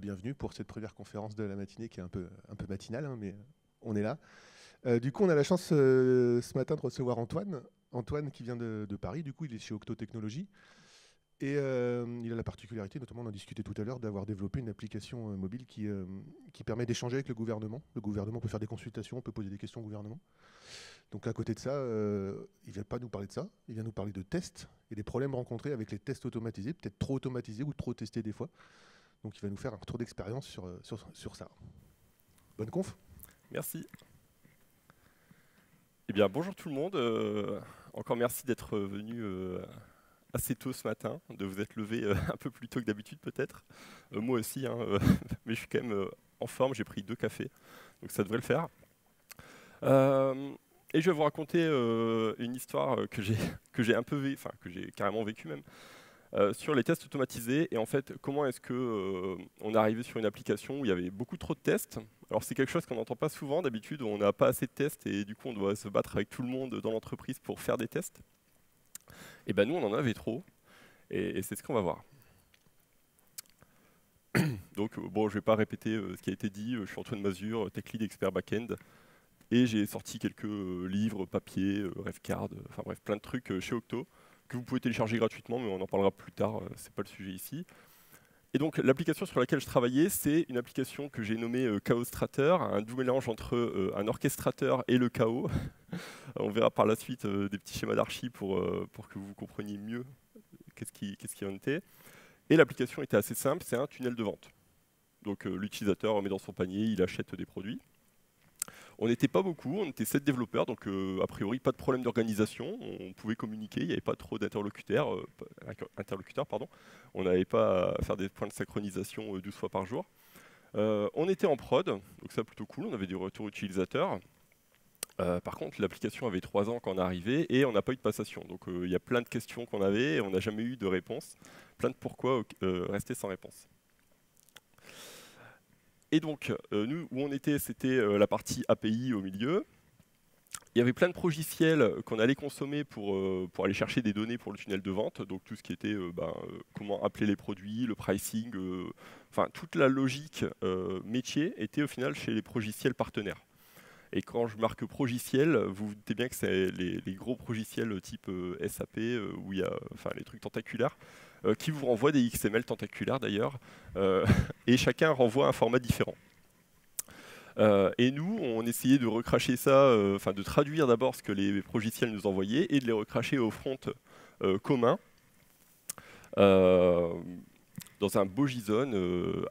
Bienvenue pour cette première conférence de la matinée qui est un peu matinale, hein, mais on est là. Du coup, on a la chance ce matin de recevoir Antoine. Antoine qui vient de Paris, du coup, il est chez Octo Technologies. Et il a la particularité, notamment on en discutait tout à l'heure, d'avoir développé une application mobile qui permet d'échanger avec le gouvernement. Le gouvernement peut faire des consultations, on peut poser des questions au gouvernement. Donc à côté de ça, il ne vient pas nous parler de ça, il vient nous parler de tests et des problèmes rencontrés avec les tests automatisés, peut-être trop automatisés ou trop testés des fois. Donc il va nous faire un retour d'expérience sur ça. Bonne conf. Merci. Eh bien, bonjour tout le monde. Encore merci d'être venu assez tôt ce matin, de vous être levé un peu plus tôt que d'habitude peut-être. Moi aussi, hein, mais je suis quand même en forme, j'ai pris 2 cafés, donc ça devrait le faire. Et je vais vous raconter une histoire que j'ai un peu enfin que j'ai carrément vécue même. Sur les tests automatisés et en fait comment est-ce que on est arrivé sur une application où il y avait beaucoup trop de tests. Alors c'est quelque chose qu'on n'entend pas souvent, d'habitude on n'a pas assez de tests et du coup on doit se battre avec tout le monde dans l'entreprise pour faire des tests. Et ben nous on en avait trop et c'est ce qu'on va voir. Donc bon, je vais pas répéter ce qui a été dit, je suis Antoine Mazur, Tech Lead Expert Backend et j'ai sorti quelques livres, papiers, Revcard, enfin bref plein de trucs chez Octo que vous pouvez télécharger gratuitement, mais on en parlera plus tard, c'est pas le sujet ici. Et donc l'application sur laquelle je travaillais, c'est une application que j'ai nommée Chaostrator, un doux mélange entre un orchestrateur et le chaos. On verra par la suite des petits schémas d'archi pour que vous compreniez mieux qu'est-ce qui en était. Et l'application était assez simple, c'est un tunnel de vente. Donc l'utilisateur met dans son panier, il achète des produits. On n'était pas beaucoup, on était 7 développeurs, donc a priori pas de problème d'organisation, on pouvait communiquer, il n'y avait pas trop d'interlocuteurs, on n'avait pas à faire des points de synchronisation 12 fois par jour. On était en prod, donc ça plutôt cool, on avait des retours utilisateurs. Par contre, l'application avait 3 ans quand on est arrivé et on n'a pas eu de passation. Donc il y a plein de questions qu'on avait et on n'a jamais eu de réponse. Plein de pourquoi rester sans réponse. Et donc, nous, où on était, c'était la partie API au milieu. Il y avait plein de progiciels qu'on allait consommer pour aller chercher des données pour le tunnel de vente. Donc tout ce qui était comment appeler les produits, le pricing, enfin toute la logique métier était au final chez les progiciels partenaires. Et quand je marque progiciel, vous vous doutez bien que c'est les gros progiciels type SAP, où il y a les trucs tentaculaires, qui vous renvoient des XML tentaculaires d'ailleurs, et chacun renvoie un format différent. Et nous, on essayait de recracher ça, de traduire d'abord ce que les progiciels nous envoyaient, et de les recracher au front commun, dans un beau JSON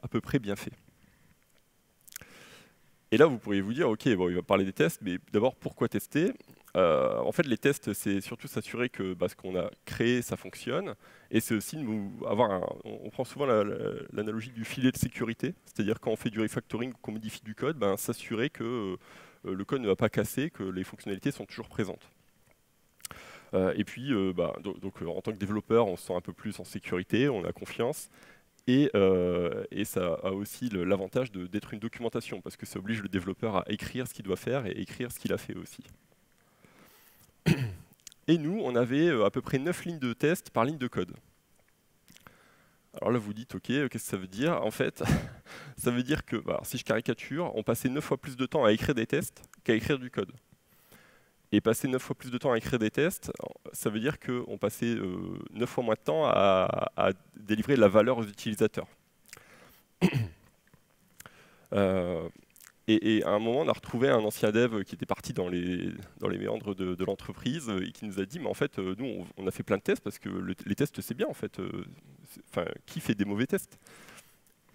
à peu près bien fait. Et là, vous pourriez vous dire, ok, bon, il va parler des tests, mais d'abord, pourquoi tester? En fait, les tests, c'est surtout s'assurer que ce qu'on a créé, ça fonctionne. Et c'est aussi on prend souvent l'analogie du filet de sécurité, c'est-à-dire quand on fait du refactoring, qu'on modifie du code, s'assurer que le code ne va pas casser, que les fonctionnalités sont toujours présentes. Et puis, donc, en tant que développeur, on se sent un peu plus en sécurité, on a confiance. Et ça a aussi l'avantage d'être une documentation, parce que ça oblige le développeur à écrire ce qu'il doit faire et écrire ce qu'il a fait aussi. Et nous, on avait à peu près 9 lignes de test par ligne de code. Alors là, vous dites, ok, qu'est-ce que ça veut dire? En fait, ça veut dire que, si je caricature, on passait 9 fois plus de temps à écrire des tests qu'à écrire du code. Et passer 9 fois plus de temps à écrire des tests, ça veut dire qu'on passait 9 fois moins de temps à délivrer de la valeur aux utilisateurs. Et à un moment, on a retrouvé un ancien dev qui était parti dans les méandres de l'entreprise et qui nous a dit, mais en fait, nous, on a fait plein de tests parce que les tests, c'est bien, en fait. Qui fait des mauvais tests?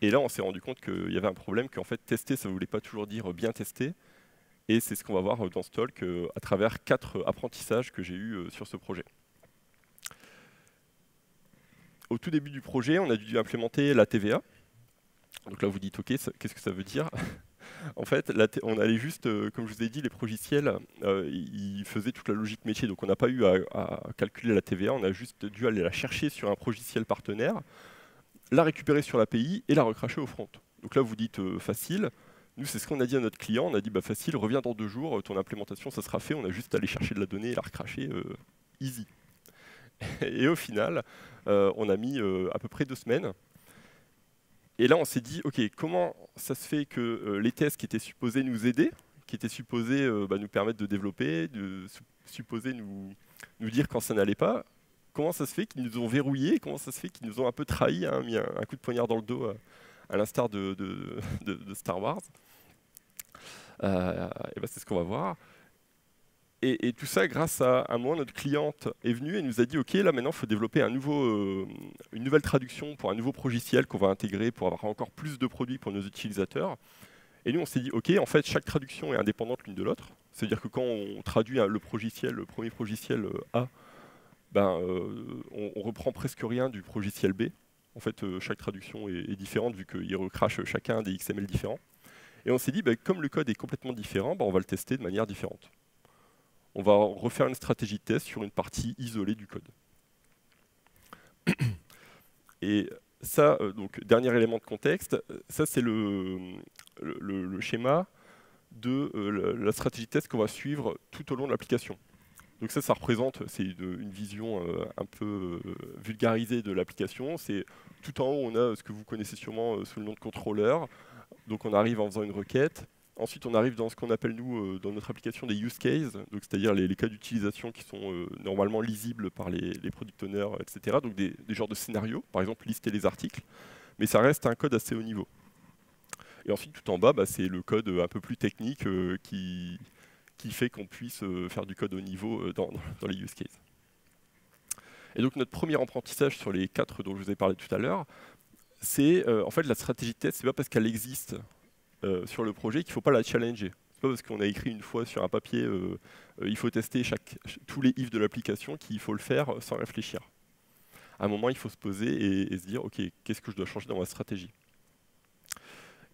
Et là, on s'est rendu compte qu'il y avait un problème, qu'en fait, tester, ça ne voulait pas toujours dire bien tester. Et c'est ce qu'on va voir dans ce talk à travers 4 apprentissages que j'ai eus sur ce projet. Au tout début du projet, on a dû implémenter la TVA. Donc là, vous dites, OK, qu'est-ce que ça veut dire? En fait, on allait juste, comme je vous ai dit, les progiciels, ils faisaient toute la logique métier. Donc on n'a pas eu à calculer la TVA, on a juste dû aller la chercher sur un progiciel partenaire, la récupérer sur l'API et la recracher au front. Donc là, vous dites facile. Nous, c'est ce qu'on a dit à notre client. On a dit, facile, reviens dans 2 jours, ton implémentation, ça sera fait. On a juste à aller chercher de la donnée et la recracher, easy. Et au final, on a mis à peu près 2 semaines. Et là, on s'est dit, OK, comment ça se fait que les tests qui étaient supposés nous aider, qui étaient supposés nous permettre de développer, supposés nous dire quand ça n'allait pas, comment ça se fait qu'ils nous ont verrouillés, comment ça se fait qu'ils nous ont un peu trahis, hein, mis un coup de poignard dans le dos, à l'instar de Star Wars. Et ben, c'est ce qu'on va voir. Et tout ça grâce à un moment, notre cliente est venue et nous a dit, OK, là maintenant, il faut développer une nouvelle traduction pour un nouveau logiciel qu'on va intégrer pour avoir encore plus de produits pour nos utilisateurs. Et nous, on s'est dit, OK, en fait, chaque traduction est indépendante l'une de l'autre. C'est-à-dire que quand on traduit le premier logiciel A, on reprend presque rien du logiciel B. En fait, chaque traduction est différente vu qu'ils recrachent chacun des XML différents. Et on s'est dit, comme le code est complètement différent, on va le tester de manière différente. On va refaire une stratégie de test sur une partie isolée du code. Et ça, donc, dernier élément de contexte, ça c'est le schéma de la stratégie de test qu'on va suivre tout au long de l'application. Donc ça représente, c'est une vision un peu vulgarisée de l'application. C'est tout en haut, on a ce que vous connaissez sûrement sous le nom de contrôleur. Donc on arrive en faisant une requête. Ensuite, on arrive dans ce qu'on appelle, nous, dans notre application, des use cases, c'est-à-dire les cas d'utilisation qui sont normalement lisibles par les product owners, etc. Donc des genres de scénarios, par exemple lister les articles, mais ça reste un code assez haut niveau. Et ensuite, tout en bas, c'est le code un peu plus technique qui fait qu'on puisse faire du code haut niveau dans les use cases. Et donc notre premier apprentissage sur les 4 dont je vous ai parlé tout à l'heure, c'est en fait la stratégie de test, c'est pas parce qu'elle existe sur le projet qu'il ne faut pas la challenger. C'est pas parce qu'on a écrit une fois sur un papier il faut tester tous les ifs de l'application qu'il faut le faire sans réfléchir. À un moment, il faut se poser et se dire ok, qu'est-ce que je dois changer dans ma stratégie.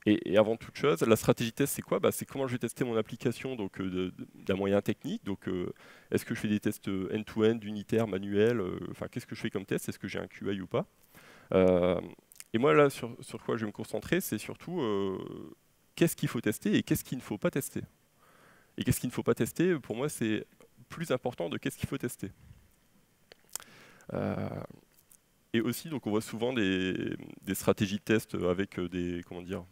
Et avant toute chose, la stratégie de test, c'est quoi? C'est comment je vais tester mon application d'un moyen technique. Donc, est-ce que je fais des tests end-to-end, unitaires, manuels? Qu'est-ce que je fais comme test? Est-ce que j'ai un QA ou pas? Et moi, là, sur quoi je vais me concentrer, c'est surtout qu'est-ce qu'il faut tester et qu'est-ce qu'il ne faut pas tester. Et qu'est-ce qu'il ne faut pas tester, pour moi, c'est plus important de qu'est-ce qu'il faut tester. Et aussi, donc, on voit souvent des stratégies de test avec des, comment dire,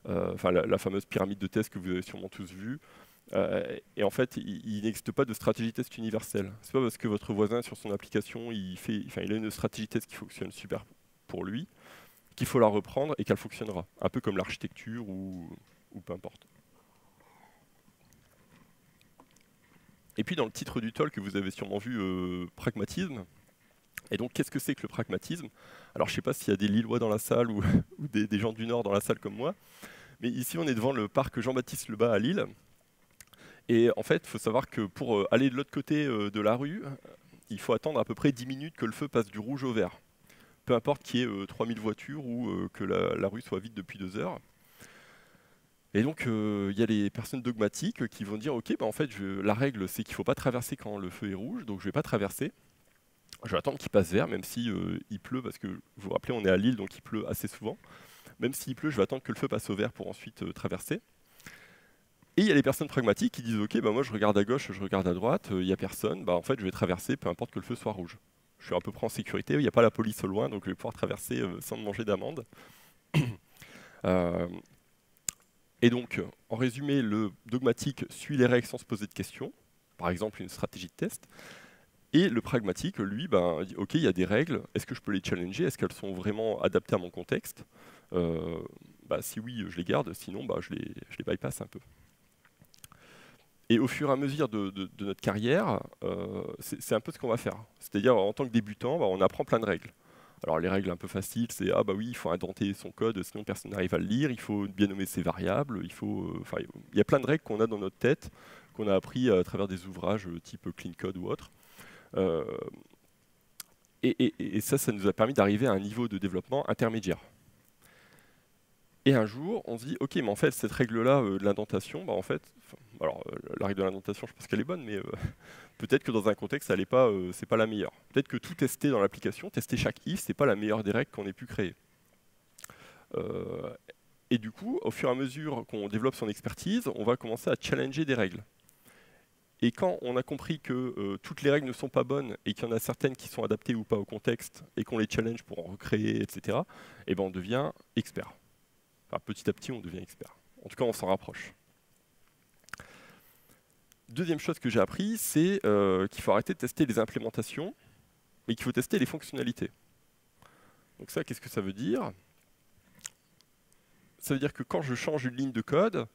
la fameuse pyramide de test que vous avez sûrement tous vue. Et en fait, il n'existe pas de stratégie de test universelle. C'est pas parce que votre voisin sur son application, il a une stratégie de test qui fonctionne super pour lui, qu'il faut la reprendre et qu'elle fonctionnera. Un peu comme l'architecture ou peu importe. Et puis dans le titre du talk, vous avez sûrement vu pragmatisme. Et donc, qu'est-ce que c'est que le pragmatisme? Alors, je ne sais pas s'il y a des Lillois dans la salle ou des gens du Nord dans la salle comme moi, mais ici, on est devant le parc Jean-Baptiste Lebas à Lille. Et en fait, il faut savoir que pour aller de l'autre côté de la rue, il faut attendre à peu près 10 minutes que le feu passe du rouge au vert. Peu importe qu'il y ait 3000 voitures ou que la rue soit vide depuis 2 heures. Et donc, il y a les personnes dogmatiques qui vont dire, ok, en fait, la règle, c'est qu'il ne faut pas traverser quand le feu est rouge, donc je ne vais pas traverser. Je vais attendre qu'il passe vert, même si il pleut, parce que vous vous rappelez, on est à Lille, donc il pleut assez souvent. Même s'il pleut, je vais attendre que le feu passe au vert pour ensuite traverser. Et il y a les personnes pragmatiques qui disent, ok, moi je regarde à gauche, je regarde à droite, il n'y a personne, en fait je vais traverser, peu importe que le feu soit rouge. Je suis à peu près en sécurité, il n'y a pas la police au loin, donc je vais pouvoir traverser sans me manger d'amende. Et donc, en résumé, le dogmatique suit les règles sans se poser de questions, par exemple une stratégie de test. Et le pragmatique, lui, dit, ok, il y a des règles, est-ce que je peux les challenger? Est-ce qu'elles sont vraiment adaptées à mon contexte? Si oui, je les garde, sinon je les bypass un peu. Et au fur et à mesure de notre carrière, c'est un peu ce qu'on va faire. C'est-à-dire, en tant que débutant, on apprend plein de règles. Alors les règles un peu faciles, c'est oui, il faut indenter son code, sinon personne n'arrive à le lire, il faut bien nommer ses variables, il y a plein de règles qu'on a dans notre tête, qu'on a appris à travers des ouvrages type Clean Code ou autre. Et ça nous a permis d'arriver à un niveau de développement intermédiaire. Et un jour, on se dit, ok, mais en fait, cette règle-là de l'indentation, en fait, la règle de l'indentation, je pense qu'elle est bonne, mais peut-être que dans un contexte, elle n'est pas, c'est pas la meilleure. Peut-être que tout tester dans l'application, tester chaque if, c'est pas la meilleure des règles qu'on ait pu créer. Et du coup, au fur et à mesure qu'on développe son expertise, on va commencer à challenger des règles. Et quand on a compris que toutes les règles ne sont pas bonnes et qu'il y en a certaines qui sont adaptées ou pas au contexte et qu'on les challenge pour en recréer, etc., et ben on devient expert. Enfin, petit à petit, on devient expert. En tout cas, on s'en rapproche. Deuxième chose que j'ai appris, c'est qu'il faut arrêter de tester les implémentations, mais qu'il faut tester les fonctionnalités. Donc ça, qu'est-ce que ça veut dire? Ça veut dire que quand je change une ligne de code,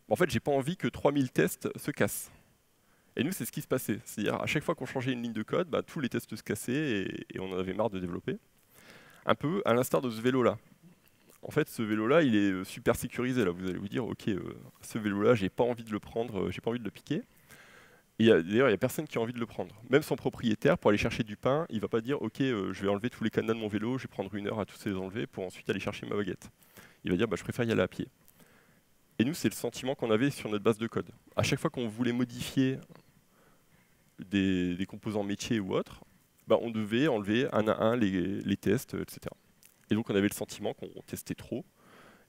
en fait, j'ai pas envie que 3000 tests se cassent. Et nous, c'est ce qui se passait. C'est-à-dire, à chaque fois qu'on changeait une ligne de code, bah, tous les tests se cassaient et on en avait marre de développer. Un peu à l'instar de ce vélo-là. En fait, ce vélo-là, il est super sécurisé. Là, vous allez vous dire, OK, ce vélo-là, j'ai pas envie de le prendre, j'ai pas envie de le piquer. D'ailleurs, il n'y a personne qui a envie de le prendre. Même son propriétaire, pour aller chercher du pain, il ne va pas dire « Ok, je vais enlever tous les cadenas de mon vélo, je vais prendre 1 heure à tous les enlever pour ensuite aller chercher ma baguette. » Il va dire bah, « Je préfère y aller à pied. » Et nous, c'est le sentiment qu'on avait sur notre base de code. À chaque fois qu'on voulait modifier des composants métiers ou autres, bah, on devait enlever un à un les tests, etc. Et donc, on avait le sentiment qu'on testait trop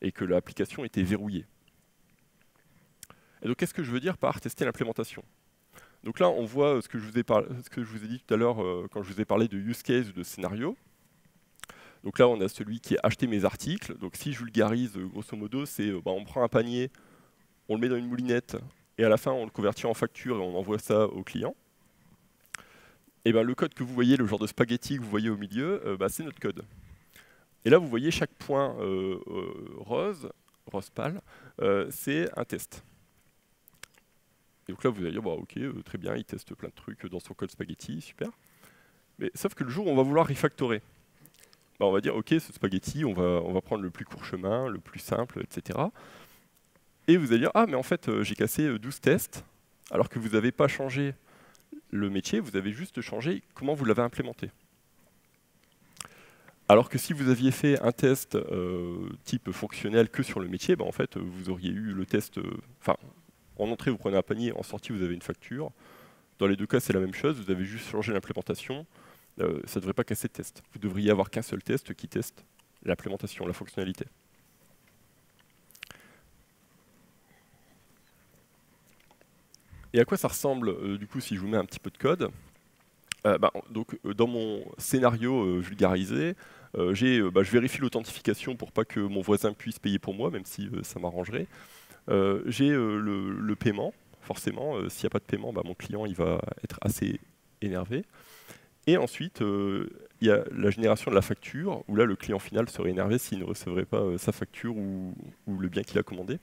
et que l'application était verrouillée. Et donc, qu'est-ce que je veux dire par tester l'implémentation ? Donc là, on voit ce que je vous ai dit tout à l'heure quand je vous ai parlé de use case ou de scénario. Donc là, on a celui qui est acheter mes articles. Donc si je vulgarise, grosso modo, c'est on prend un panier, on le met dans une moulinette, et à la fin, on le convertit en facture et on envoie ça au client. Et ben, le code que vous voyez, le genre de spaghetti que vous voyez au milieu, c'est notre code. Et là, vous voyez chaque point rose pâle, c'est un test. Et donc là, vous allez dire, ok, très bien, il teste plein de trucs dans son code spaghetti, super. Mais sauf que le jour où on va vouloir refactorer, on va dire, ok, ce spaghetti, on va prendre le plus court chemin, le plus simple, etc. Et vous allez dire, ah, mais en fait, j'ai cassé 12 tests, alors que vous n'avez pas changé le métier, vous avez juste changé comment vous l'avez implémenté. Alors que si vous aviez fait un test type fonctionnel que sur le métier, en fait, vous auriez eu le test... En entrée, vous prenez un panier, en sortie, vous avez une facture. Dans les deux cas, c'est la même chose, vous avez juste changé l'implémentation. Ça ne devrait pas casser de test. Vous devriez avoir qu'un seul test qui teste l'implémentation, la fonctionnalité. Et à quoi ça ressemble, du coup, si je vous mets un petit peu de code? Donc, dans mon scénario vulgarisé, je vérifie l'authentification pour pas que mon voisin puisse payer pour moi, même si ça m'arrangerait. J'ai le paiement, forcément, s'il n'y a pas de paiement, mon client il va être assez énervé. Et ensuite, il y a la génération de la facture, où là le client final serait énervé s'il ne recevrait pas sa facture ou le bien qu'il a commandé.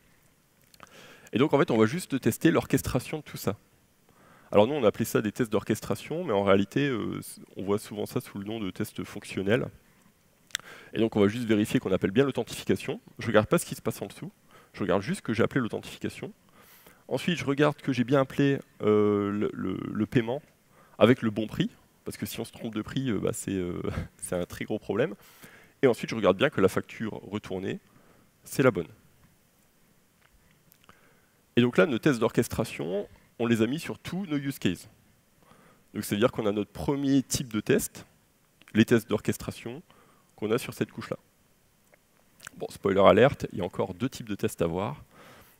Et donc en fait, on va juste tester l'orchestration de tout ça. Alors nous, on appelait ça des tests d'orchestration, mais en réalité, on voit souvent ça sous le nom de tests fonctionnels. Et donc on va juste vérifier qu'on appelle bien l'authentification. Je ne regarde pas ce qui se passe en dessous. Je regarde juste que j'ai appelé l'authentification. Ensuite, je regarde que j'ai bien appelé le paiement avec le bon prix, parce que si on se trompe de prix, c'est un très gros problème. Et ensuite, je regarde bien que la facture retournée, c'est la bonne. Et donc là, nos tests d'orchestration, on les a mis sur tous nos use cases. Donc c'est-à-dire qu'on a notre premier type de test, les tests d'orchestration, qu'on a sur cette couche-là. Bon, spoiler alerte, il y a encore 2 types de tests à voir.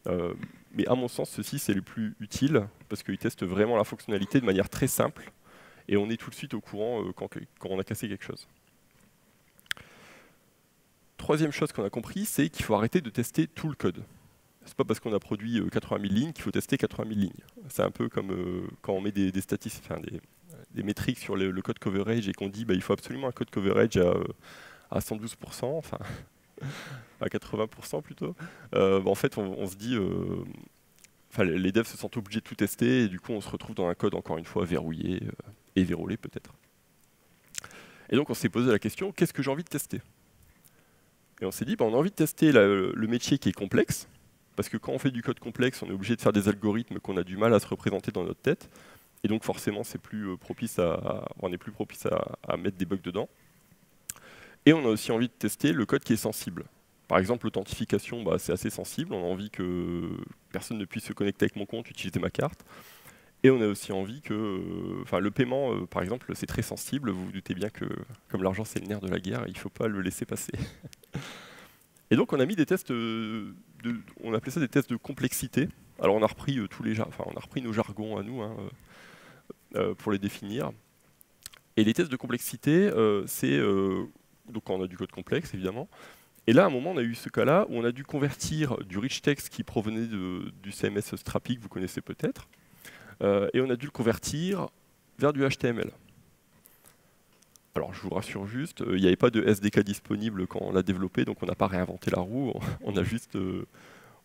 Mais à mon sens, ceci c'est le plus utile, parce qu'ils testent vraiment la fonctionnalité de manière très simple, et on est tout de suite au courant quand on a cassé quelque chose. Troisième chose qu'on a compris, c'est qu'il faut arrêter de tester tout le code. C'est pas parce qu'on a produit 80 000 lignes qu'il faut tester 80 000 lignes. C'est un peu comme quand on met des statistiques, des métriques sur le code coverage et qu'on dit il faut absolument un code coverage à 112%, enfin à 80% plutôt. En fait, on se dit, les devs se sentent obligés de tout tester et du coup, on se retrouve dans un code encore une fois verrouillé et vérolé peut-être. Et donc, on s'est posé la question, qu'est-ce que j'ai envie de tester? Et on s'est dit, on a envie de tester le métier qui est complexe, parce que quand on fait du code complexe, on est obligé de faire des algorithmes qu'on a du mal à se représenter dans notre tête, et donc forcément, c'est plus propice on est plus propice à mettre des bugs dedans. Et on a aussi envie de tester le code qui est sensible. Par exemple, l'authentification, c'est assez sensible, on a envie que personne ne puisse se connecter avec mon compte, utiliser ma carte. Et on a aussi envie que... le paiement, par exemple, c'est très sensible, vous vous doutez bien que, comme l'argent c'est le nerf de la guerre, il ne faut pas le laisser passer. Et donc on a mis des tests, on appelait ça des tests de complexité. Alors on a repris on a repris nos jargons à nous hein, pour les définir. Et les tests de complexité, c'est donc quand on a du code complexe évidemment. Et là, à un moment, on a eu ce cas-là où on a dû convertir du rich text qui provenait du CMS Strapi que vous connaissez peut-être, et on a dû le convertir vers du HTML. Alors je vous rassure juste, il n'y avait pas de SDK disponible quand on l'a développé, donc on n'a pas réinventé la roue, on a juste,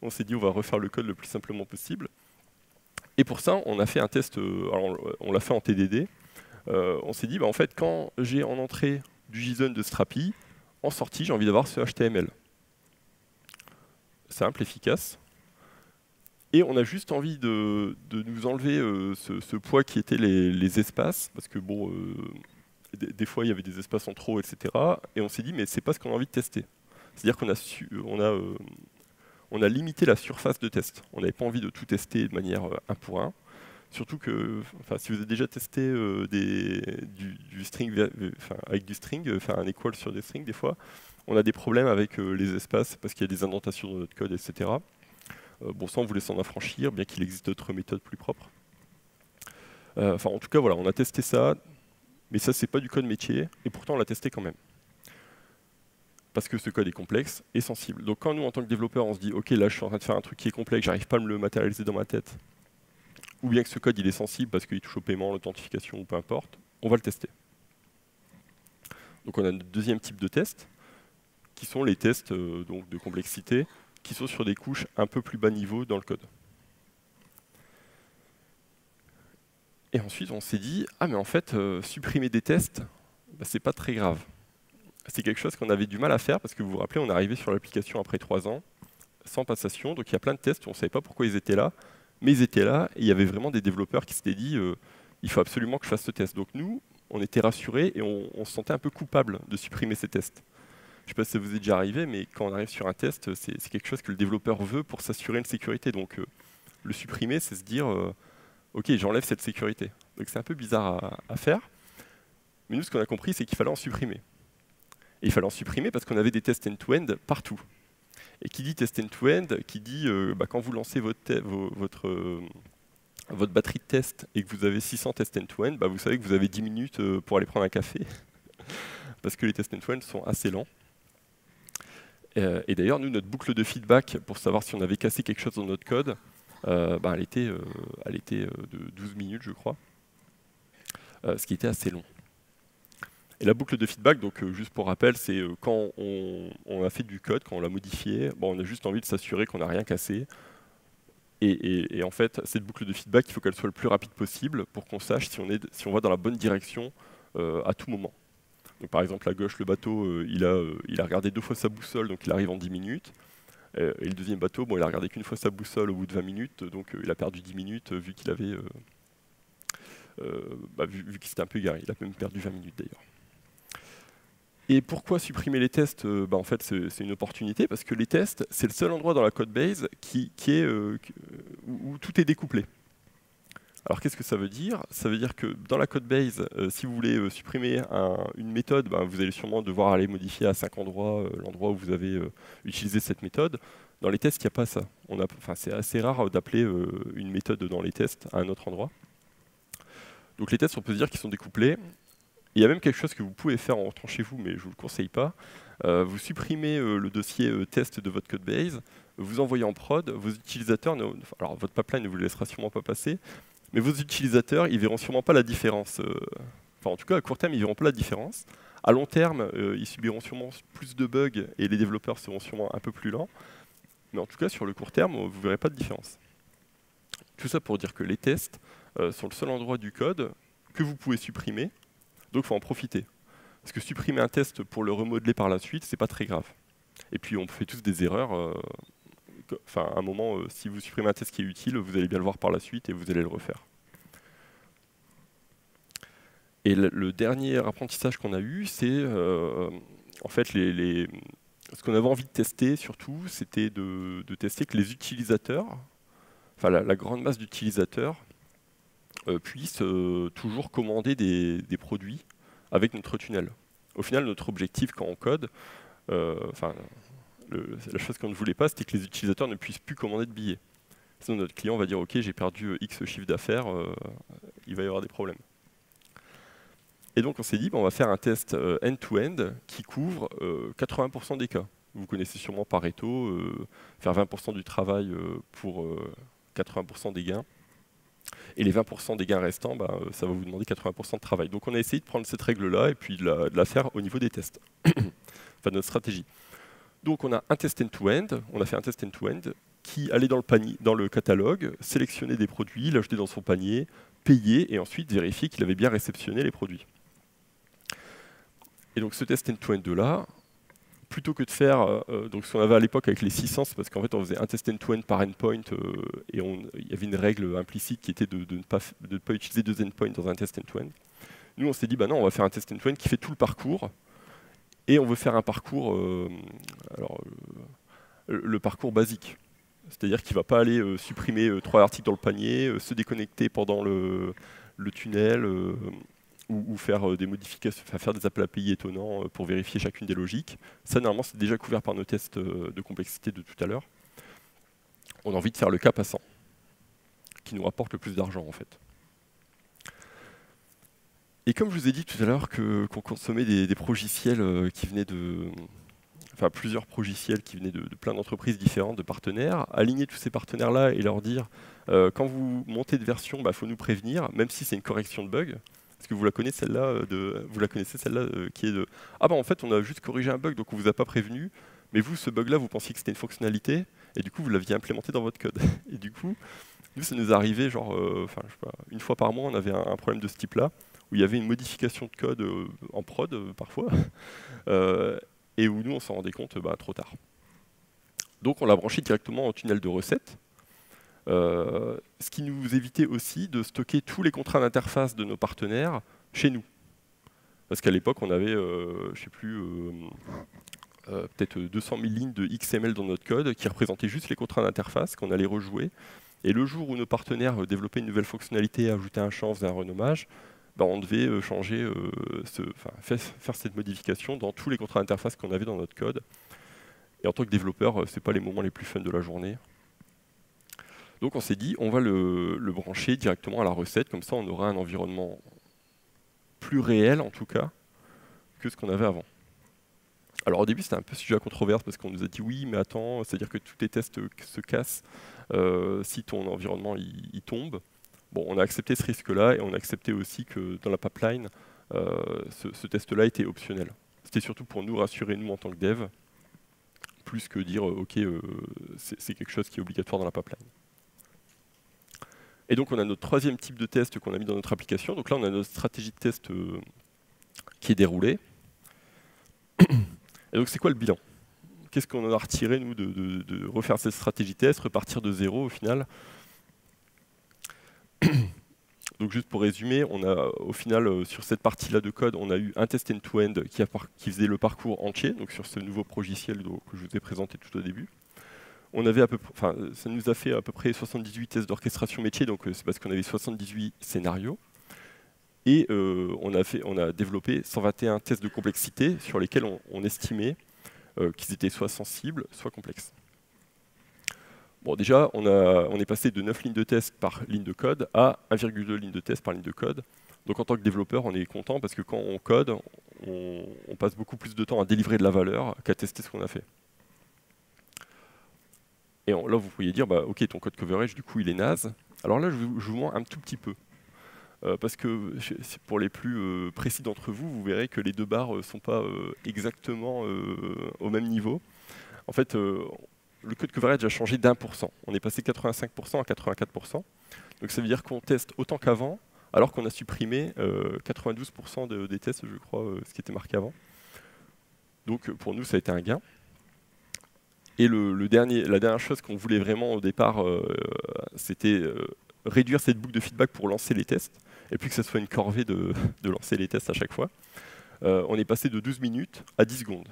on s'est dit on va refaire le code le plus simplement possible. Et pour ça, on a fait un test, alors on l'a fait en TDD, on s'est dit, bah, en fait, quand j'ai en entrée du JSON de Strapi, en sortie, j'ai envie d'avoir ce HTML. Simple, efficace. Et on a juste envie de nous enlever ce poids qui était les espaces, parce que bon, des fois il y avait des espaces en trop, etc. Et on s'est dit, mais c'est pas ce qu'on a envie de tester. C'est-à-dire on a limité la surface de test. On n'avait pas envie de tout tester de manière un pour un. Surtout que, si vous avez déjà testé du string avec du string, un equal sur des strings, des fois, on a des problèmes avec les espaces parce qu'il y a des indentations dans notre code, etc. Bon, ça, on voulait s'en affranchir, bien qu'il existe d'autres méthodes plus propres. En tout cas, voilà, on a testé ça, mais ça, c'est pas du code métier, et pourtant, on l'a testé quand même. Parce que ce code est complexe et sensible. Donc, quand nous, en tant que développeurs, on se dit, OK, là, je suis en train de faire un truc qui est complexe, j'arrive pas à me le matérialiser dans ma tête, ou bien que ce code, il est sensible parce qu'il touche au paiement, l'authentification, ou peu importe, on va le tester. Donc, on a notre deuxième type de test, qui sont les tests donc de complexité, qui sont sur des couches un peu plus bas niveau dans le code. Et ensuite, on s'est dit, ah mais en fait, supprimer des tests, bah, c'est pas très grave. C'est quelque chose qu'on avait du mal à faire, parce que vous vous rappelez, on est arrivé sur l'application après 3 ans, sans passation, donc il y a plein de tests, on ne savait pas pourquoi ils étaient là, mais ils étaient là, et il y avait vraiment des développeurs qui s'étaient dit, il faut absolument que je fasse ce test. Donc nous, on était rassurés, et on se sentait un peu coupable de supprimer ces tests. Je ne sais pas si ça vous est déjà arrivé, mais quand on arrive sur un test, c'est quelque chose que le développeur veut pour s'assurer une sécurité. Donc le supprimer, c'est se dire, OK, j'enlève cette sécurité. Donc c'est un peu bizarre à faire. Mais nous, ce qu'on a compris, c'est qu'il fallait en supprimer. Et il fallait en supprimer parce qu'on avait des tests end-to-end partout. Et qui dit test end-to-end, qui dit quand vous lancez votre batterie de test et que vous avez 600 tests end-to-end, vous savez que vous avez 10 minutes pour aller prendre un café. Parce que les tests end-to-end sont assez lents. Et d'ailleurs, nous, notre boucle de feedback pour savoir si on avait cassé quelque chose dans notre code, elle était de 12 minutes, je crois, ce qui était assez long. Et la boucle de feedback, donc juste pour rappel, c'est quand on a fait du code, quand on l'a modifié, on a juste envie de s'assurer qu'on n'a rien cassé. Et en fait, cette boucle de feedback, il faut qu'elle soit le plus rapide possible pour qu'on sache si on va dans la bonne direction à tout moment. Donc, par exemple, à gauche, le bateau, il a regardé 2 fois sa boussole, donc il arrive en 10 minutes. Et le deuxième bateau, il a regardé qu'une fois sa boussole au bout de 20 minutes, donc il a perdu 10 minutes vu qu'il avait vu qu'il s'était un peu égaré. Il a même perdu 20 minutes d'ailleurs. Et pourquoi supprimer les tests? En fait, c'est une opportunité, parce que les tests, c'est le seul endroit dans la codebase où tout est découplé. Alors qu'est-ce que ça veut dire? Ça veut dire que dans la codebase, si vous voulez supprimer une méthode, vous allez sûrement devoir aller modifier à 5 endroits l'endroit où vous avez utilisé cette méthode. Dans les tests, il n'y a pas ça. C'est assez rare d'appeler une méthode dans les tests à un autre endroit. Donc les tests, on peut se dire qu'ils sont découplés. Il y a même quelque chose que vous pouvez faire en rentrant chez vous, mais je ne vous le conseille pas. Vous supprimez le dossier test de votre codebase, vous envoyez en prod, vos utilisateurs, alors votre pipeline ne vous le laissera sûrement pas passer, mais vos utilisateurs, ils verront sûrement pas la différence. En tout cas, à court terme, ils verront pas la différence. À long terme, ils subiront sûrement plus de bugs et les développeurs seront sûrement un peu plus lents. Mais en tout cas, sur le court terme, vous verrez pas de différence. Tout ça pour dire que les tests sont le seul endroit du code que vous pouvez supprimer. Donc, il faut en profiter. Parce que supprimer un test pour le remodeler par la suite, c'est pas très grave. Et puis, on fait tous des erreurs. À un moment, si vous supprimez un test qui est utile, vous allez bien le voir par la suite et vous allez le refaire. Et le dernier apprentissage qu'on a eu, c'est en fait ce qu'on avait envie de tester surtout, c'était de tester que les utilisateurs, la grande masse d'utilisateurs, puissent toujours commander des produits avec notre tunnel. Au final, notre objectif quand on code, la chose qu'on ne voulait pas, c'était que les utilisateurs ne puissent plus commander de billets. Sinon, notre client va dire, OK, j'ai perdu X chiffre d'affaires, il va y avoir des problèmes. Et donc, on s'est dit, on va faire un test end-to-end qui couvre 80% des cas. Vous connaissez sûrement Pareto, faire 20% du travail pour 80% des gains. Et les 20% des gains restants, ça va vous demander 80% de travail. Donc on a essayé de prendre cette règle-là et puis de la faire au niveau des tests. Enfin, notre stratégie. Donc on a un test end-to-end, on a fait un test end-to-end qui allait dans le panier, dans le catalogue, sélectionnait des produits, l'ajouter dans son panier, payer et ensuite vérifier qu'il avait bien réceptionné les produits. Et donc ce test end-to-end là, plutôt que de faire donc ce qu'on avait à l'époque avec les 600, c'est parce qu'en fait on faisait un test end-to-end par endpoint et il y avait une règle implicite qui était de ne pas utiliser 2 endpoints dans un test end-to-end. Nous on s'est dit non, on va faire un test end-to-end qui fait tout le parcours et on veut faire un parcours, le parcours basique. C'est-à-dire qu'il ne va pas aller supprimer 3 articles dans le panier, se déconnecter pendant le tunnel ou faire des modifications, faire des appels API étonnants pour vérifier chacune des logiques. Ça, normalement, c'est déjà couvert par nos tests de complexité de tout à l'heure. On a envie de faire le cas passant, qui nous rapporte le plus d'argent, en fait. Et comme je vous ai dit tout à l'heure qu'on consommait des progiciels qui venaient de... Enfin, plusieurs progiciels qui venaient de plein d'entreprises différentes, de partenaires, aligner tous ces partenaires-là et leur dire quand vous montez de version, faut nous prévenir, même si c'est une correction de bug. Est-ce que vous la connaissez celle-là qui est de en fait on a juste corrigé un bug donc on vous a pas prévenu, mais vous ce bug-là vous pensiez que c'était une fonctionnalité et du coup vous l'aviez implémenté dans votre code. Et du coup nous ça nous arrivait genre je sais pas, une fois par mois on avait un problème de ce type-là où il y avait une modification de code en prod parfois et où nous on s'en rendait compte trop tard. Donc on l'a branché directement en tunnel de recettes. Ce qui nous évitait aussi de stocker tous les contrats d'interface de nos partenaires chez nous. Parce qu'à l'époque, on avait, je sais plus, peut-être 200 000 lignes de XML dans notre code qui représentaient juste les contrats d'interface qu'on allait rejouer. Et le jour où nos partenaires développaient une nouvelle fonctionnalité, ajoutaient un champ, faisaient un renommage, on devait changer, faire cette modification dans tous les contrats d'interface qu'on avait dans notre code. Et en tant que développeur, ce n'est pas les moments les plus fun de la journée. Donc on s'est dit, on va le brancher directement à la recette, comme ça on aura un environnement plus réel en tout cas que ce qu'on avait avant. Alors au début c'était un peu sujet à controverse parce qu'on nous a dit oui mais attends, c'est-à-dire que tous tes tests se cassent si ton environnement il tombe. Bon, on a accepté ce risque-là et on a accepté aussi que dans la pipeline, ce test-là était optionnel. C'était surtout pour nous rassurer nous en tant que dev, plus que dire ok c'est quelque chose qui est obligatoire dans la pipeline. Et donc on a notre troisième type de test qu'on a mis dans notre application. Donc là on a notre stratégie de test qui est déroulée. Et donc c'est quoi le bilan? Qu'est-ce qu'on en a retiré nous de refaire cette stratégie de test, repartir de zéro au final? Donc juste pour résumer, on a au final sur cette partie-là de code, on a eu un test end-to-end qui faisait le parcours entier, donc sur ce nouveau progiciel que je vous ai présenté tout au début. On avait ça nous a fait à peu près 78 tests d'orchestration métier, donc c'est parce qu'on avait 78 scénarios. Et on a développé 121 tests de complexité sur lesquels on estimait qu'ils étaient soit sensibles, soit complexes. Bon, déjà, on est passé de 9 lignes de test par ligne de code à 1,2 lignes de test par ligne de code. Donc en tant que développeur, on est content parce que quand on code, on passe beaucoup plus de temps à délivrer de la valeur qu'à tester ce qu'on a fait. Et là, vous pourriez dire, ok, ton code coverage, du coup, il est naze. Alors là, je vous mens un tout petit peu. Parce que pour les plus précis d'entre vous, vous verrez que les deux barres ne sont pas exactement au même niveau. En fait, le code coverage a changé d'1%. On est passé de 85% à 84%. Donc ça veut dire qu'on teste autant qu'avant, alors qu'on a supprimé 92% des tests, je crois, ce qui était marqué avant. Donc pour nous, ça a été un gain. Et la dernière chose qu'on voulait vraiment au départ, c'était réduire cette boucle de feedback pour lancer les tests, et puis que ça soit une corvée de lancer les tests à chaque fois. On est passé de 12 minutes à 10 secondes.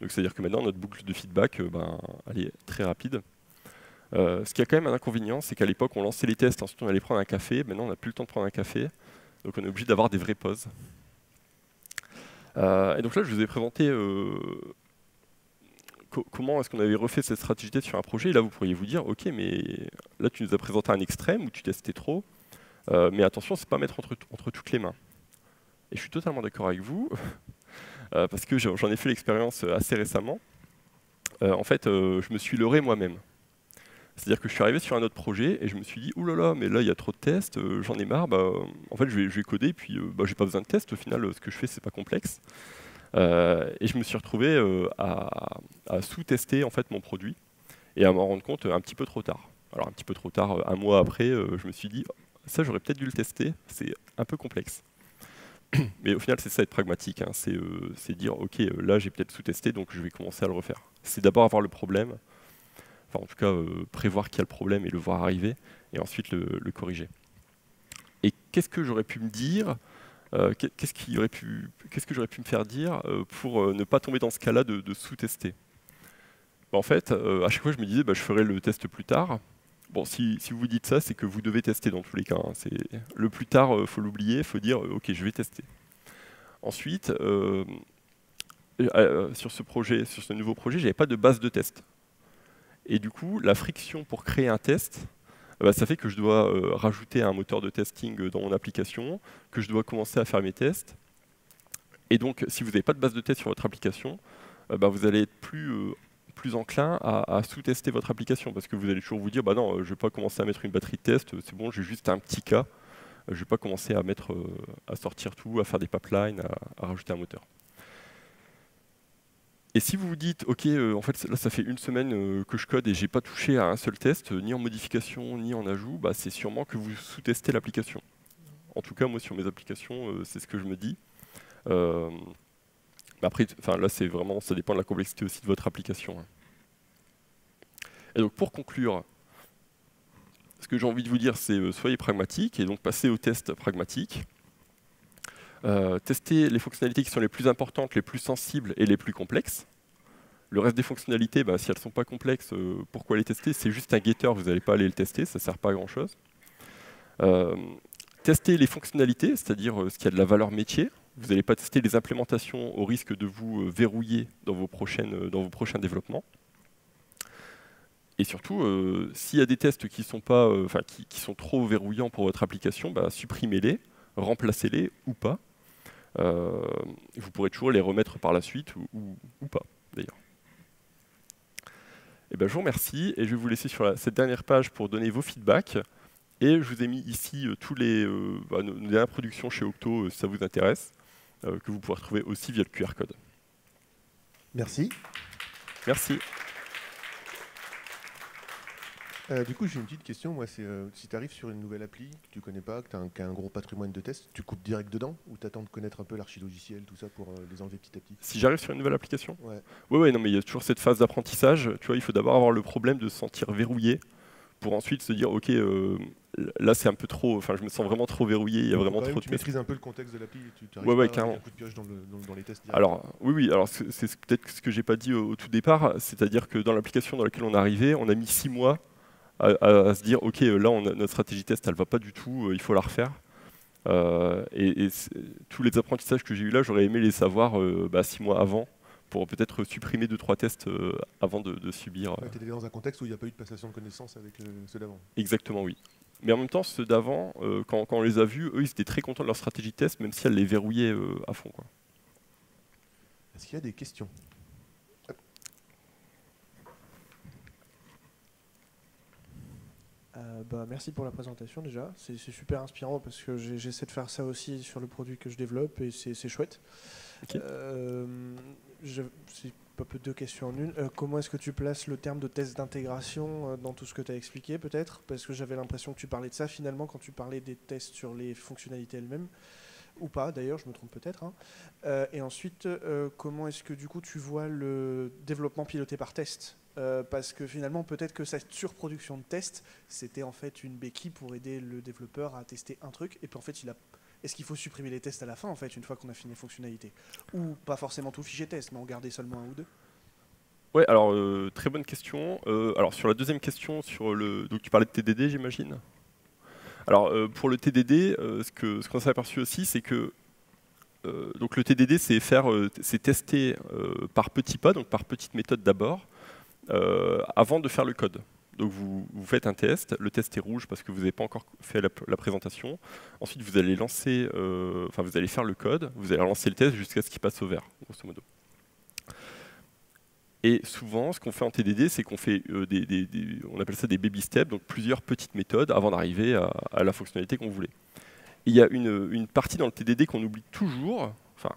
Donc c'est-à-dire que maintenant, notre boucle de feedback, elle est très rapide. Ce qui a quand même un inconvénient, c'est qu'à l'époque, on lançait les tests, ensuite on allait prendre un café. Maintenant, on n'a plus le temps de prendre un café, donc on est obligé d'avoir des vraies pauses. Et donc là, je vous ai présenté comment est-ce qu'on avait refait cette stratégie test sur un projet? Et là, vous pourriez vous dire, ok, mais là, tu nous as présenté un extrême où tu testais trop, mais attention, c'est pas mettre entre toutes les mains. Et je suis totalement d'accord avec vous, parce que j'en ai fait l'expérience assez récemment. En fait, je me suis leurré moi-même. C'est-à-dire que je suis arrivé sur un autre projet et je me suis dit, ouh là là, mais là il y a trop de tests, j'en ai marre, en fait je vais coder, puis j'ai pas besoin de tests, au final ce que je fais c'est pas complexe. Et je me suis retrouvé à sous-tester en fait mon produit et à m'en rendre compte un petit peu trop tard. Alors un petit peu trop tard, un mois après, je me suis dit, ça j'aurais peut-être dû le tester, c'est un peu complexe. Mais au final c'est ça être pragmatique, hein. C'est dire, ok, là j'ai peut-être sous-testé, donc je vais commencer à le refaire. C'est d'abord avoir le problème, enfin en tout cas prévoir qu'il y a le problème et le voir arriver, et ensuite le corriger. Et qu'est-ce que j'aurais pu me dire, qu'est-ce que j'aurais pu me faire dire pour ne pas tomber dans ce cas-là de sous-tester? En fait, à chaque fois je me disais, je ferai le test plus tard. Bon, si vous vous dites ça, c'est que vous devez tester dans tous les cas, hein. Le plus tard, il faut l'oublier, il faut dire, ok, je vais tester. Ensuite, sur ce nouveau projet, j'avais pas de base de test. Et du coup, la friction pour créer un test, ça fait que je dois rajouter un moteur de testing dans mon application, que je dois commencer à faire mes tests. Et donc, si vous n'avez pas de base de test sur votre application, vous allez être plus enclin à sous-tester votre application, parce que vous allez toujours vous dire, non, je ne vais pas commencer à mettre une batterie de test, c'est bon, j'ai juste un petit cas, je ne vais pas commencer à sortir tout, à faire des pipelines, à rajouter un moteur. Et si vous vous dites, ok, en fait là ça fait une semaine que je code et j'ai pas touché à un seul test, ni en modification, ni en ajout, c'est sûrement que vous sous-testez l'application. En tout cas, moi sur mes applications, c'est ce que je me dis. Après, là c'est vraiment, ça dépend de la complexité aussi de votre application, hein. Et donc pour conclure, ce que j'ai envie de vous dire, c'est soyez pragmatique et donc passez aux tests pragmatiques. Tester les fonctionnalités qui sont les plus importantes, les plus sensibles et les plus complexes. Le reste des fonctionnalités, si elles ne sont pas complexes, pourquoi les tester? C'est juste un getter, vous n'allez pas aller le tester, ça ne sert pas à grand chose. Tester les fonctionnalités, c'est-à-dire ce qui a de la valeur métier. Vous n'allez pas tester les implémentations au risque de vous verrouiller dans vos prochains développements. Et surtout, s'il y a des tests qui sont trop verrouillants pour votre application, supprimez-les, remplacez-les ou pas. Vous pourrez toujours les remettre par la suite ou pas, d'ailleurs. Je vous remercie et je vais vous laisser sur cette dernière page pour donner vos feedbacks. Et je vous ai mis ici tous nos dernières productions chez Octo, si ça vous intéresse, que vous pourrez retrouver aussi via le QR code. Merci. Merci. Du coup, j'ai une petite question. Moi, c'est si tu arrives sur une nouvelle appli que tu connais pas, que tu as un gros patrimoine de tests, tu coupes direct dedans ou tu attends de connaître un peu l'archi-logiciel, tout ça, pour les enlever petit à petit? Si j'arrive sur une nouvelle application? Ouais. Oui, non, mais il y a toujours cette phase d'apprentissage. Tu vois, il faut d'abord avoir le problème de se sentir verrouillé pour ensuite se dire, ok, là c'est un peu trop, je me sens vraiment trop verrouillé, il y a vraiment trop de tests. Tu maîtrises un peu le contexte de l'appli, tu arrives pas à mettre un coup de pioche dans les tests directs. Alors, oui, alors c'est peut-être ce que j'ai pas dit au tout départ, c'est-à-dire que dans l'application dans laquelle on est arrivé, on a mis 6 mois à se dire, ok, là notre stratégie test elle va pas du tout, il faut la refaire. Et tous les apprentissages que j'ai eu là, j'aurais aimé les savoir 6 mois avant, pour peut-être supprimer 2-3 tests avant de subir. Tu étais dans un contexte où il n'y a pas eu de passation de connaissances avec ceux d'avant. Exactement, oui. Mais en même temps, ceux d'avant, quand on les a vus, eux, ils étaient très contents de leur stratégie de test, même si elle les verrouillait à fond, quoi. Est-ce qu'il y a des questions? Merci pour la présentation déjà, c'est super inspirant parce que j'essaie de faire ça aussi sur le produit que je développe et c'est chouette. Okay. C'est un peu deux questions en une. Comment est-ce que tu places le terme de test d'intégration dans tout ce que tu as expliqué peut-être? Parce que j'avais l'impression que tu parlais de ça finalement quand tu parlais des tests sur les fonctionnalités elles-mêmes. Ou pas d'ailleurs, je me trompe peut-être, hein. Et ensuite, comment est-ce que du coup tu vois le développement piloté par test? Parce que finalement, peut-être que cette surproduction de tests, c'était en fait une béquille pour aider le développeur à tester un truc, et puis en fait, est-ce qu'il faut supprimer les tests à la fin, en fait, une fois qu'on a fini les fonctionnalités? Ou pas forcément tout fichier test, mais en garder seulement un ou deux? Ouais, alors, très bonne question. Alors, sur la deuxième question, donc tu parlais de TDD, j'imagine? Alors, pour le TDD, ce qu'on s'est aperçu aussi, c'est que donc le TDD, c'est tester par petits pas, donc par petites méthodes d'abord, avant de faire le code. Donc vous faites un test, le test est rouge parce que vous n'avez pas encore fait la présentation. Ensuite, vous allez lancer, vous allez faire le code, vous allez lancer le test jusqu'à ce qu'il passe au vert, grosso modo. Et souvent, ce qu'on fait en TDD, c'est qu'on fait on appelle ça des baby steps, donc plusieurs petites méthodes avant d'arriver à la fonctionnalité qu'on voulait. Il y a une partie dans le TDD qu'on oublie toujours, enfin,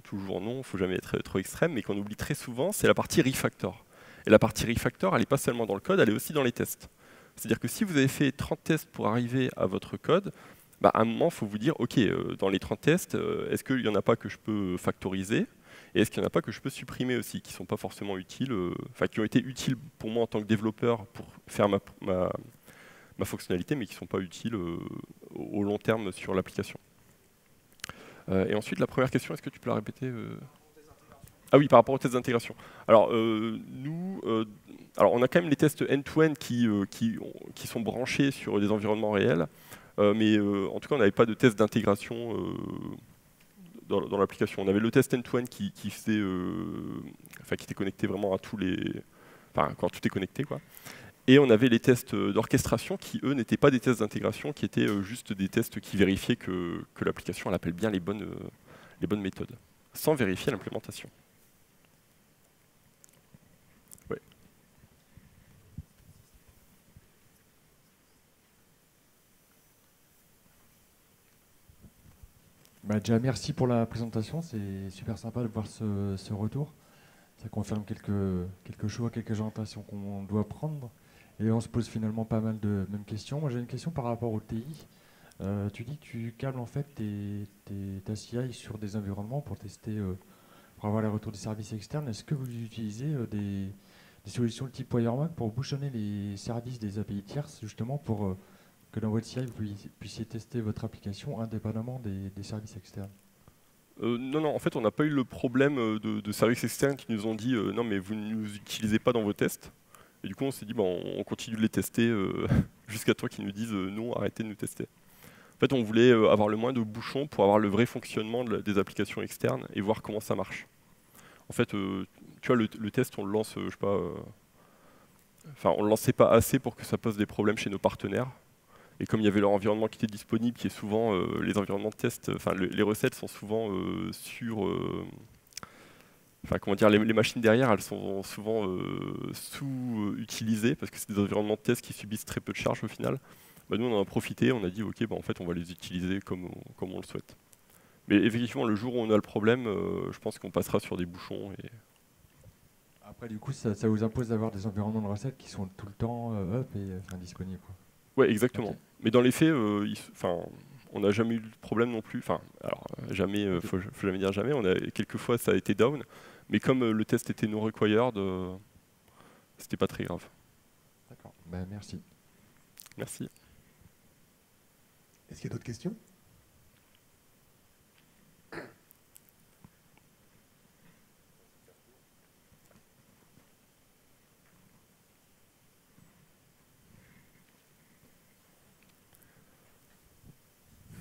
toujours non, il ne faut jamais être trop extrême, mais qu'on oublie très souvent, c'est la partie refactor. Et la partie refactor, elle n'est pas seulement dans le code, elle est aussi dans les tests. C'est-à-dire que si vous avez fait 30 tests pour arriver à votre code, bah, à un moment, il faut vous dire, OK, dans les 30 tests, est-ce qu'il n'y en a pas que je peux factoriser? Et est-ce qu'il n'y en a pas que je peux supprimer aussi, qui ne sont pas forcément utiles, qui ont été utiles pour moi en tant que développeur pour faire ma fonctionnalité, mais qui ne sont pas utiles au long terme sur l'application. Et ensuite, la première question, est-ce que tu peux la répéter Ah oui, par rapport aux tests d'intégration. Alors, nous, on a quand même les tests end-to-end qui sont branchés sur des environnements réels, mais en tout cas, on n'avait pas de tests d'intégration dans l'application. On avait le test end-to-end qui était connecté vraiment à tous les... Enfin, quand tout est connecté, quoi. Et on avait les tests d'orchestration qui, eux, n'étaient pas des tests d'intégration, qui étaient juste des tests qui vérifiaient que l'application elle appelle bien les bonnes méthodes, sans vérifier l'implémentation. Ouais. Bah, déjà, merci pour la présentation, c'est super sympa de voir ce retour. Ça confirme quelques choix, quelques orientations qu'on doit prendre. Et on se pose finalement pas mal de mêmes questions. Moi, j'ai une question par rapport au TI. Tu dis que tu câbles en fait ta CI sur des environnements pour tester, pour avoir les retours des services externes. Est-ce que vous utilisez des solutions de type Wireman pour bouchonner les services des API tierces, justement pour que dans votre CI, vous puissiez tester votre application indépendamment des services externes? Non, en fait, on n'a pas eu le problème de services externes qui nous ont dit non, mais vous ne nous utilisez pas dans vos tests. Et du coup, on s'est dit, on continue de les tester jusqu'à toi qui nous disent non, arrêtez de nous tester. En fait, on voulait avoir le moins de bouchons pour avoir le vrai fonctionnement des applications externes et voir comment ça marche. En fait, tu vois, le test, on le lance, je sais pas, on le lançait pas assez pour que ça pose des problèmes chez nos partenaires. Et comme il y avait leur environnement qui était disponible, qui est souvent les environnements de test, les recettes sont souvent les machines derrière, elles sont souvent sous-utilisées parce que c'est des environnements de test qui subissent très peu de charges au final. Bah, nous, on en a profité, on a dit ok, en fait, on va les utiliser comme on le souhaite. Mais effectivement, le jour où on a le problème, je pense qu'on passera sur des bouchons. Et... Après, du coup, ça vous impose d'avoir des environnements de recettes qui sont tout le temps up et disponibles, quoi. Ouais, exactement. Okay. Mais dans les faits, on n'a jamais eu de problème non plus. Jamais, faut jamais dire jamais. Quelques fois, ça a été down. Mais comme le test était non required, c'était pas très grave. D'accord. Ben, merci. Merci. Est-ce qu'il y a d'autres questions?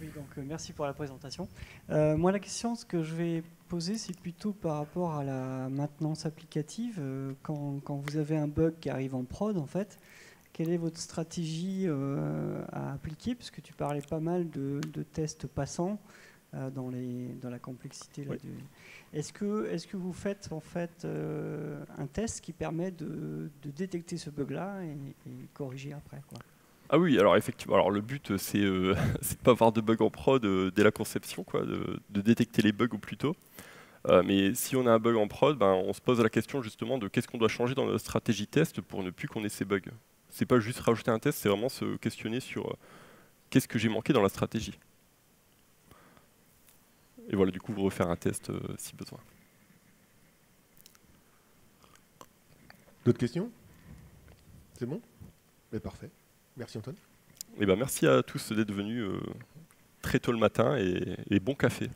Oui, donc merci pour la présentation. Moi, la question, ce que je vais poser, c'est plutôt par rapport à la maintenance applicative. Quand vous avez un bug qui arrive en prod, en fait, quelle est votre stratégie à appliquer? Parce que tu parlais pas mal de tests passants dans la complexité. Là, oui. Est-ce que vous faites en fait un test qui permet de détecter ce bug-là et corriger après, quoi? Ah oui, alors effectivement, alors le but c'est de ne pas avoir de bugs en prod dès la conception, quoi, de détecter les bugs au plus tôt. Mais si on a un bug en prod, on se pose la question justement de qu'est-ce qu'on doit changer dans notre stratégie test pour ne plus qu'on ait ces bugs. C'est pas juste rajouter un test, c'est vraiment se questionner sur qu'est-ce que j'ai manqué dans la stratégie. Et voilà, du coup, vous refaire un test si besoin. D'autres questions? C'est bon? Mais parfait. Merci Antoine. Et merci à tous d'être venus très tôt le matin et bon café.